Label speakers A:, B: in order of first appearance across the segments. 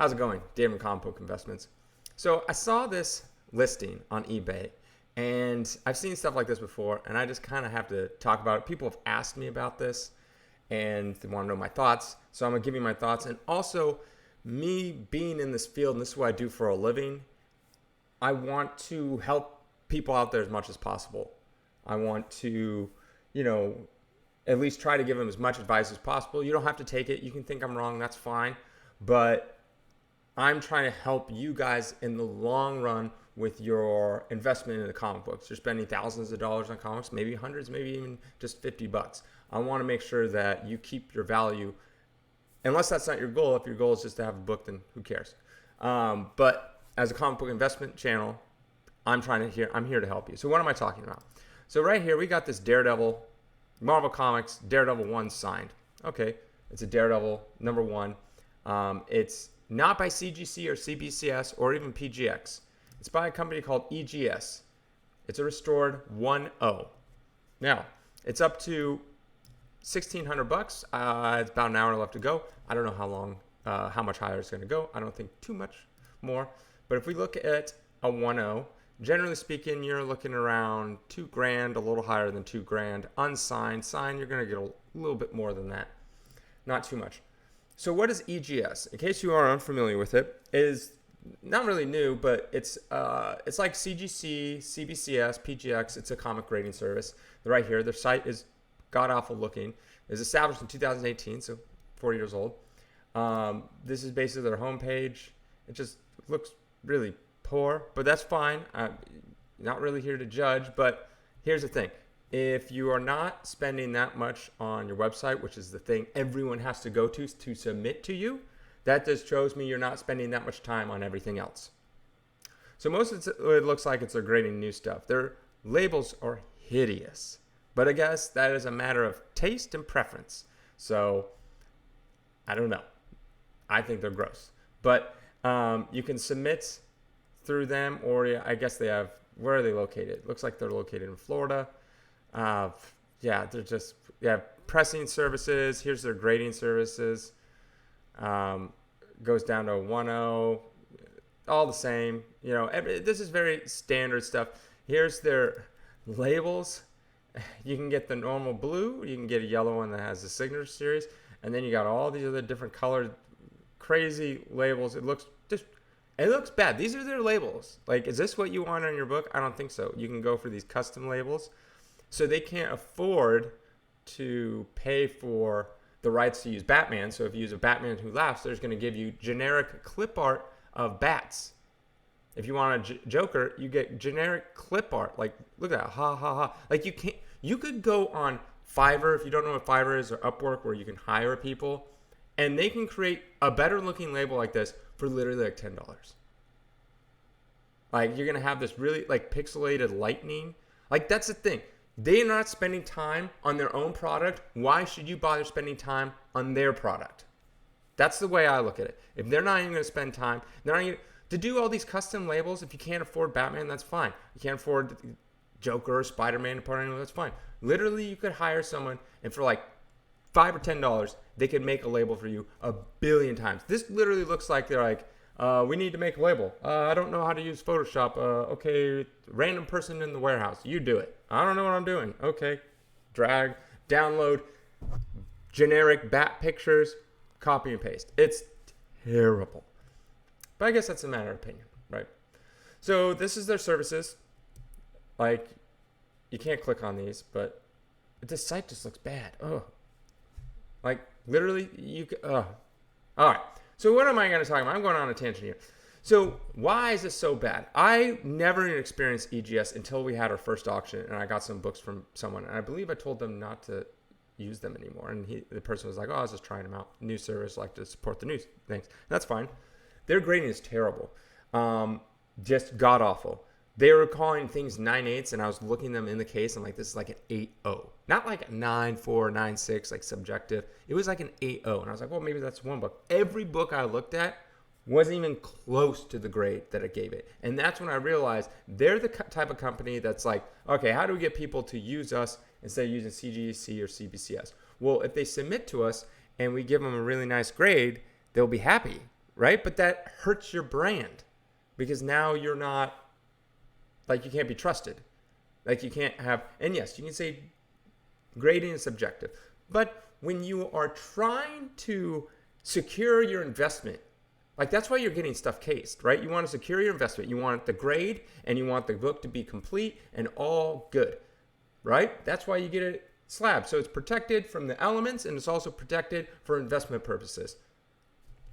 A: How's it going? Dave from Comic Book Investments. So I saw this listing on eBay, and I've seen stuff like this before, and I just kind of have to talk about it. People have asked me about this, and they want to know my thoughts. So I'm going to give you my thoughts. And also, me being in this field, and this is what I do for a living, I want to help people out there as much as possible. I want to, at least try to give them as much advice as possible. You don't have to take it. You can think I'm wrong. That's fine. But I'm trying to help you guys in the long run with your investment in the comic books. You're spending thousands of dollars on comics, maybe hundreds, maybe even just $50. I want to make sure that you keep your value, unless that's not your goal. If your goal is just to have a book, then who cares? But as a comic book investment channel, I'm here to help you. So what am I talking about? So right here, we got this Daredevil, Marvel Comics, Daredevil 1 signed. Okay, it's a Daredevil number 1. It's not by CGC or CBCS or even PGX. It's by a company called EGS. It's a restored 1.0. Now, it's up to $1,600. It's about an hour left to go. I don't know how much higher it's going to go. I don't think too much more. But if we look at a 1.0, generally speaking, you're looking around $2,000, a little higher than $2,000. Unsigned, signed, you're going to get a little bit more than that. Not too much. So what is EGS? In case you are unfamiliar with it, is not really new, but it's like CGC, CBCS, PGX. It's a comic grading service. Right here, their site is god-awful looking. It was established in 2018, so 4 years old. This is basically their homepage. It just looks really poor, but that's fine. I'm not really here to judge, but here's the thing. If you are not spending that much on your website, which is the thing everyone has to go to submit to you, that just shows me you're not spending that much time on everything else. So most of it looks like it's grading new stuff. Their labels are hideous, but I guess that is a matter of taste and preference. So I don't know. I think they're gross, but you can submit through them, or I guess they have, where are they located? Looks like they're located in Florida. They're just, pressing services. Here's their grading services. Goes down to 1.0, all the same. This is very standard stuff. Here's their labels. You can get the normal blue. You can get a yellow one that has the signature series. And then you got all these other different colored, crazy labels. It looks bad. These are their labels. Like, is this what you want on your book? I don't think so. You can go for these custom labels. So they can't afford to pay for the rights to use Batman. So if you use a Batman Who Laughs, there's going to give you generic clip art of bats. If you want a Joker, you get generic clip art. Like, look at that, ha ha ha. Like, you could go on Fiverr, if you don't know what Fiverr is, or Upwork, where you can hire people, and they can create a better looking label like this for literally like $10. Like, you're going to have this really like pixelated lightning. Like, that's the thing. They're not spending time on their own product. Why should you bother spending time on their product? That's the way I look at it. If they're not even going to spend time, they're not even to do all these custom labels. If you can't afford Batman, that's fine. You can't afford Joker or Spider-Man, that's fine. Literally, you could hire someone, and for like $5 or $10, they could make a label for you a billion times. This literally looks like they're like, we need to make a label. I don't know how to use Photoshop. Okay, random person in the warehouse. You do it. I don't know what I'm doing. Okay, drag, download, generic bat pictures, copy and paste. It's terrible. But I guess that's a matter of opinion, right? So this is their services. Like, you can't click on these, but this site just looks bad. Oh, like literally, All right. So what am I going to talk about? I'm going on a tangent here. So why is this so bad? I never even experienced EGS until we had our first auction, and I got some books from someone, and I believe I told them not to use them anymore. And the person was like, "Oh, I was just trying them out. New service, like to support the news. Thanks." That's fine. Their grading is terrible, just god awful. They were calling things 9.8s, and I was looking them in the case. I'm like, this is like an 8.0, not like a 9.4, 9.6, like subjective. It was like an 8.0, and I was like, well, maybe that's one book. Every book I looked at wasn't even close to the grade that I gave it, and that's when I realized they're the type of company that's like, okay, how do we get people to use us instead of using CGC or CBCS? Well, if they submit to us and we give them a really nice grade, they'll be happy, right? But that hurts your brand because now you're not, like, you can't be trusted. Like, you can't have, and yes, you can say grading is subjective, but when you are trying to secure your investment, like, that's why you're getting stuff cased, right? You want to secure your investment. You want the grade and you want the book to be complete and all good, right? That's why you get it slab. So it's protected from the elements and it's also protected for investment purposes.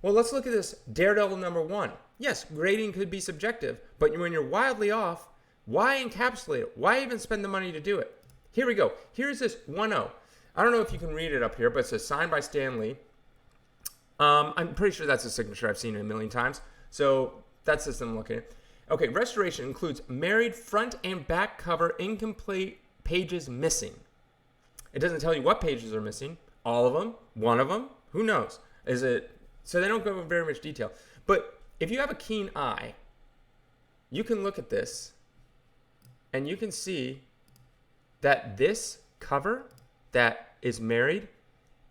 A: Well, let's look at this Daredevil number 1. Yes, grading could be subjective, but when you're wildly off, why encapsulate it? Why even spend the money to do it? Here we go. Here's this 1-0. I don't know if you can read it up here, but it says signed by Stan Lee. I'm pretty sure that's a signature. I've seen it a million times. So that's the system I'm looking at. Okay, restoration includes married front and back cover, incomplete, pages missing. It doesn't tell you what pages are missing. All of them? One of them? Who knows? Is it? So they don't go into very much detail. But if you have a keen eye, you can look at this and you can see that this cover that is married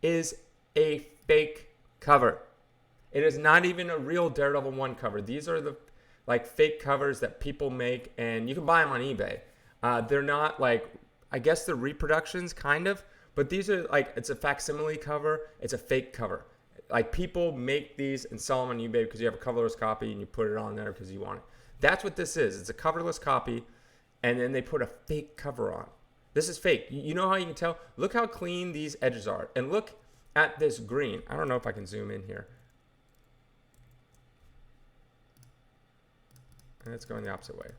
A: is a fake cover. It is not even a real Daredevil 1 cover. These are the like fake covers that people make, and you can buy them on eBay. They're not like, I guess they're reproductions kind of, but these are like, it's a facsimile cover. It's a fake cover. Like, people make these and sell them on eBay because you have a coverless copy and you put it on there because you want it. That's what this is. It's a coverless copy, and then they put a fake cover on. This is fake. You know how you can tell? Look how clean these edges are. And look at this green. I don't know if I can zoom in here. And it's going the opposite way.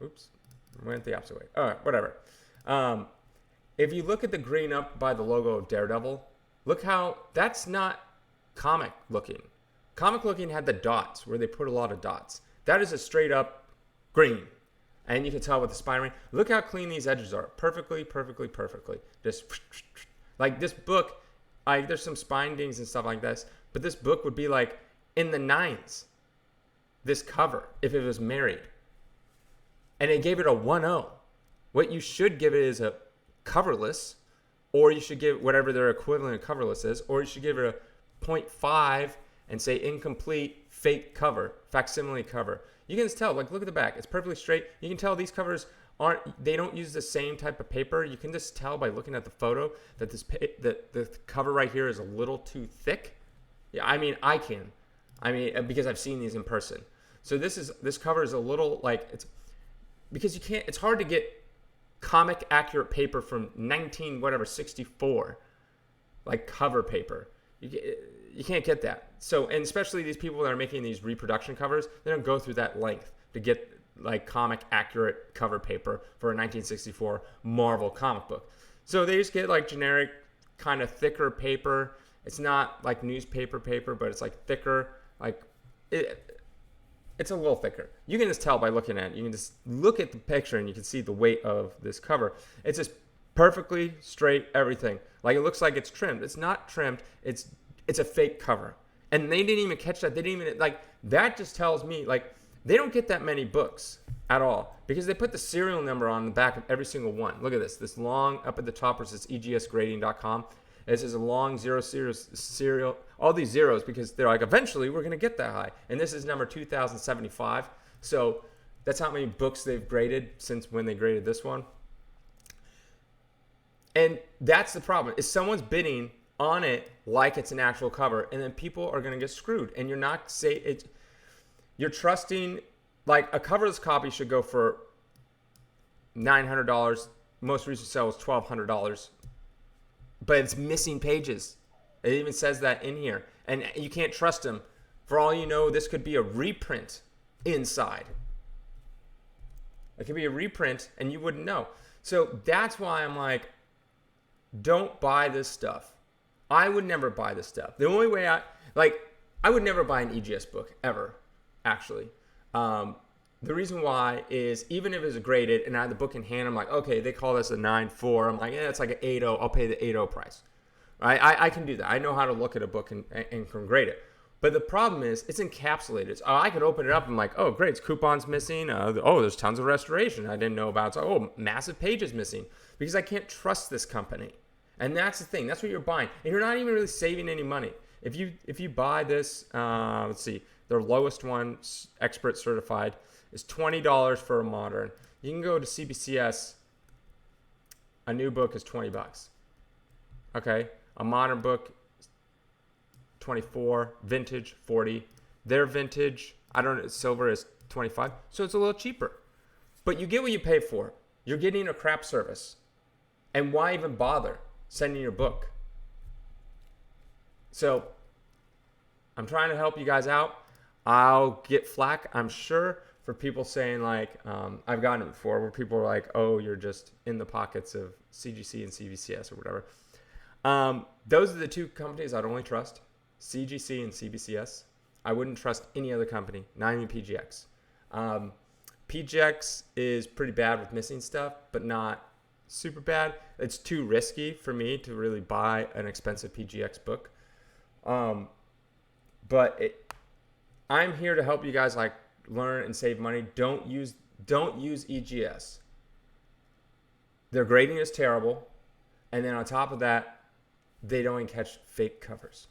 A: Oops. Went the opposite way. All right, whatever. If you look at the green up by the logo of Daredevil, look how that's not comic looking. Comic looking had the dots where they put a lot of dots. That is a straight up green. And you can tell with the spine ring. Look how clean these edges are. Perfectly, perfectly, perfectly. Just like this book, there's some spine dings and stuff like this, but this book would be like in the 9s. This cover, if it was married. And it gave it a 1-0. What you should give it is a coverless, or you should give whatever their equivalent of coverless is, or you should give it a 0.5 and say incomplete fake cover, facsimile cover. You can just tell, like, look at the back. It's perfectly straight. You can tell these covers they don't use the same type of paper. You can just tell by looking at the photo that the cover right here is a little too thick. Yeah, I mean, I can. Because I've seen these in person. So this cover is a little like, it's because you can't, it's hard to get comic accurate paper from 64, like cover paper. You can't get that. So, and especially these people that are making these reproduction covers, they don't go through that length to get like comic accurate cover paper for a 1964 Marvel comic book. So they just get like generic kind of thicker paper. It's not like newspaper paper, but it's like thicker. Like it's a little thicker. You can just tell by looking at it. You can just look at the picture and you can see the weight of this cover. It's just perfectly straight, everything. Like, it looks like it's trimmed. It's not trimmed. It's a fake cover. And they didn't even catch that. They didn't even, like, that just tells me, like, they don't get that many books at all because they put the serial number on the back of every single one. Look at this long up at the top where it says egsgrading.com. This is a long serial, all these zeros, because they're like, eventually we're going to get that high. And this is number 2075. So that's how many books they've graded since when they graded this one. And that's the problem, is someone's bidding on it like it's an actual cover, and then people are going to get screwed. And you're trusting, like, a coverless copy should go for $900. Most recent sale was $1,200. But it's missing pages. It even says that in here. And you can't trust them. For all you know, this could be a reprint inside. It could be a reprint and you wouldn't know. So that's why I'm like, don't buy this stuff. I would never buy this stuff. The only way I would never buy an EGS book ever, actually. The reason why is, even if it's graded and I have the book in hand, I'm like, okay, they call this a 9.4. I'm like, yeah, it's like an 8.0. I'll pay the 8.0 price. Right? I can do that. I know how to look at a book and can grade it. But the problem is, it's encapsulated. I could open it up and I'm like, oh, great, it's coupons missing. There's tons of restoration I didn't know about. So, massive pages missing. Because I can't trust this company. And that's the thing. That's what you're buying. And you're not even really saving any money. If you buy this, let's see, their lowest one, expert certified, is $20 for a modern. You can go to CBCS. A new book is $20. Okay, a modern book, 24. Vintage, 40. Their vintage, I don't know, silver is 25. So it's a little cheaper, but you get what you pay for. You're getting a crap service, and why even bother sending your book? So I'm trying to help you guys out. I'll get flack, I'm sure, for people saying like, I've gotten it before where people are like, oh, you're just in the pockets of CGC and CBCS or whatever. Those are the two companies I'd only trust, CGC and CBCS. I wouldn't trust any other company, not even PGX. PGX is pretty bad with missing stuff, but not super bad. It's too risky for me to really buy an expensive PGX book. I'm here to help you guys like learn and save money. Don't use EGS. Their grading is terrible, and then on top of that, they don't even catch fake covers.